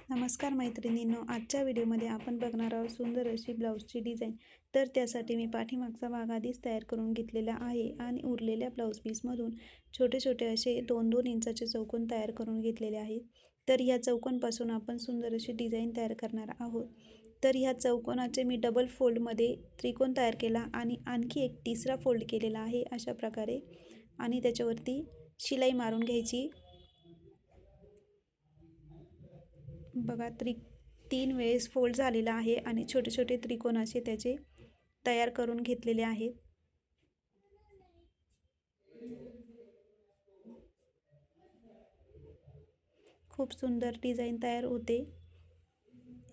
नमस्कार मैत्रिणींनो, आजच्या व्हिडिओमध्ये आपण बघणार आहोत सुंदर अशी ब्लाऊजची डिझाईन. तर त्यासाठी मी पाठीमागचा भाग आधीच तयार करून घेतलेला आहे आणि उरलेल्या ब्लाऊज पीसमधून छोटे छोटे असे 2-2 इंचाचे चौकोन तयार करून घेतलेले आहेत. तर ह्या चौकोनपासून आपण सुंदर अशी डिझाईन तयार करणार आहोत. तर ह्या चौकोनाचे मी डबल फोल्डमध्ये त्रिकोण तयार केला आणि आणखी एक तिसरा फोल्ड केलेला आहे अशा प्रकारे, आणि त्याच्यावरती शिलाई मारून घ्यायची. बघा, 3 वेळेस फोल्ड झालेला आहे आणि छोटे छोटे त्रिकोण असे त्याचे तयार करून घेतलेले आहेत. खूप सुंदर डिझाईन तयार होते.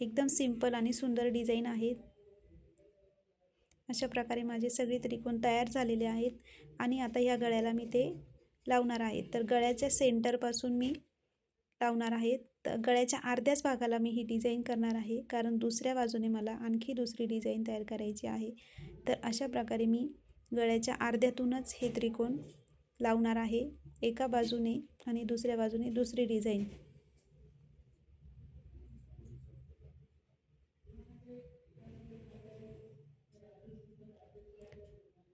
एकदम सिंपल आणि सुंदर डिझाईन आहेत. अशा प्रकारे माझे सगळे त्रिकोण तयार झालेले आहेत आणि आता ह्या गळ्याला मी ते लावणार आहे. तर गळ्याच्या सेंटरपासून मी लावणार आहे. तर गळ्याच्या अर्ध्याच भागाला मी ही डिझाईन करणार आहे, कारण दुसऱ्या बाजूने मला आणखी दुसरी डिझाईन तयार करायची आहे. तर अशा प्रकारे मी गळ्याच्या अर्ध्यातूनच हे त्रिकोण लावणार आहे, एका बाजूने आणि दुसऱ्या बाजूने दुसरी डिझाईन.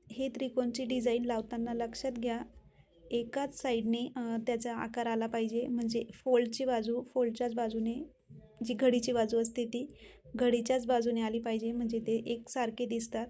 हे त्रिकोणची डिझाईन लावताना लक्षात घ्या, एकाच साईडने त्याचा आकार आला पाहिजे. म्हणजे फोल्डच्याच बाजूने जी घडीची बाजू असते ती घडीच्याच बाजूने आली पाहिजे, म्हणजे ते एकसारखे दिसतात.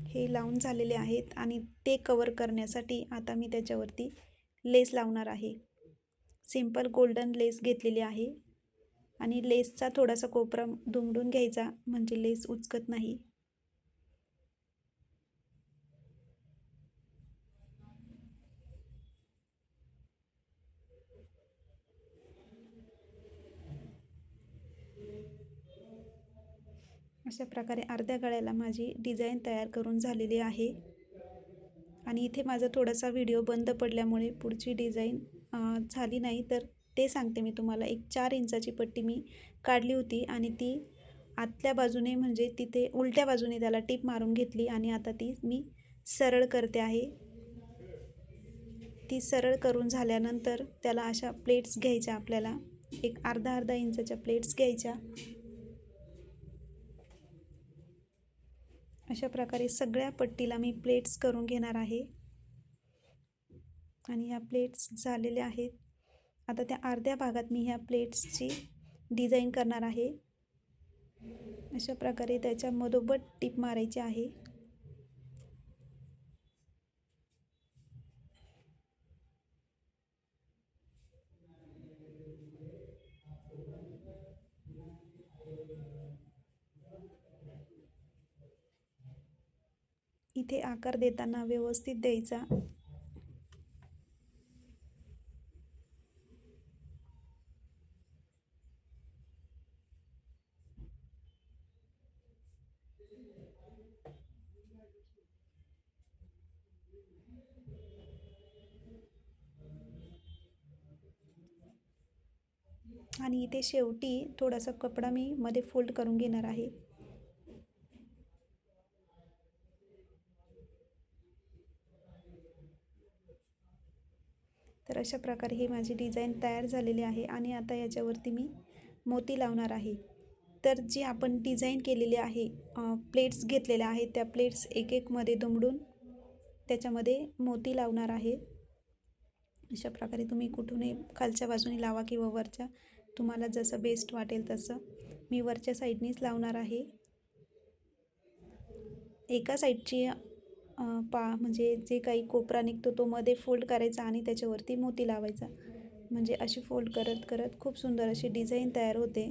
हे लावून झालेले आहेत आणि ते कवर करण्यासाठी आता मी त्याच्यावरती लेस लावणार आहे. सिंपल गोल्डन लेस घेतलेली आहे आणि लेसचा थोडासा कोपरा दुमडून घ्यायचा, म्हणजे लेस उचकत नाही. अशा प्रकारे अर्ध्या गळ्याला माझी डिझाईन तयार करून झालेली आहे. आणि इथे माझा थोडासा व्हिडिओ बंद पडल्यामुळे पुढची डिझाईन झाली नाही. तर ते सांगते मी तुम्हाला. एक 4 इंचाची पट्टी मी काढली होती आणि ती आतल्या बाजूने, म्हणजे तिथे उलट्या बाजूने त्याला टीप मारून घेतली आणि आता ती मी सरळ करते आहे. ती सरळ करून झाल्यानंतर त्याला अशा प्लेट्स घ्यायच्या. आपल्याला एक अर्धा इंचाच्या प्लेट्स घ्यायच्या. अशा प्रकारे सगळ्या पट्टीला मी प्लेट्स करून घेणार आहे आणि ह्या प्लेट्स झालेल्या आहेत. आता त्या अर्ध्या भागात मी ह्या प्लेट्सची डिझाईन करणार आहे. अशा प्रकारे त्याच्या मधोमध टीप मारायची आहे. इथे आकार देताना व्यवस्थित द्यायचा. आणि इथे शेवटी थोडासा कपडा मी मध्ये फोल्ड करून घेणार आहे. तर अशा प्रकारे ही माझी डिझाईन तयार झालेली आहे आणि आता याच्यावरती मी मोती लावणार आहे. तर जी आपण डिझाईन केलेली आहे, प्लेट्स घेतलेल्या आहेत, त्या प्लेट्स एक एक मध्ये दुमडून त्याच्यामध्ये मोती लावणार आहे. अशा प्रकारे तुम्ही कुठूनही खालच्या बाजूने लावा किंवा वरच्या, तुम्हाला जसं बेस्ट वाटेल तसं. मी वरच्या साईडनीच लावणार आहे. एका साईडची म्हणजे जे काही कोपरा निघतो तो मध्ये फोल्ड करायचा आणि त्याच्यावरती मोती लावायचा. म्हणजे अशी फोल्ड करत करत खूप सुंदर अशी डिझाईन तयार होते.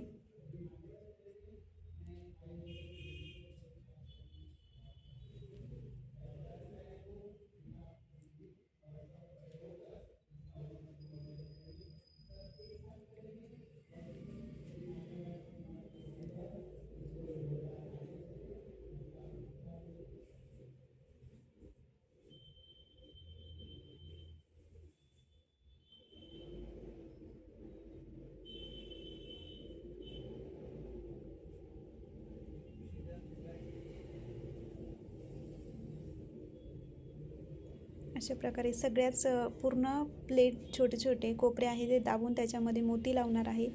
अशा प्रकारे सगळ्याच पूर्ण प्लेट छोटे छोटे कोपरे आहे ते दाबून त्याच्यामध्ये मोती लावणार आहे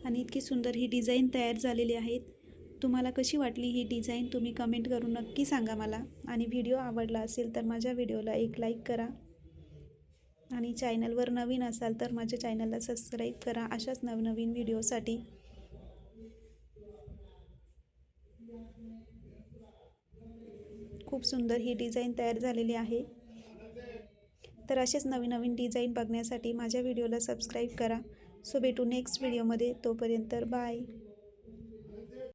आणि इतकी सुंदर ही डिझाईन तयार झालेली आहे. तुम्हाला कशी वाटली ही डिझाईन तुम्ही कमेंट करून नक्की सांगा मला. आणि व्हिडिओ आवडला असेल तर माझ्या व्हिडिओला एक लाईक करा आणि चॅनलवर नवीन असाल तर माझ्या चॅनलला सबस्क्राईब करा अशाच नवनवीन व्हिडिओसाठी. खूप सुंदर ही डिझाईन तयार झालेली आहे. तर असेच नवीन नवीन डिझाईन बघण्यासाठी माझ्या व्हिडिओला सबस्क्राईब करा. सो भेटू नेक्स्ट व्हिडिओमध्ये. तोपर्यंत बाय.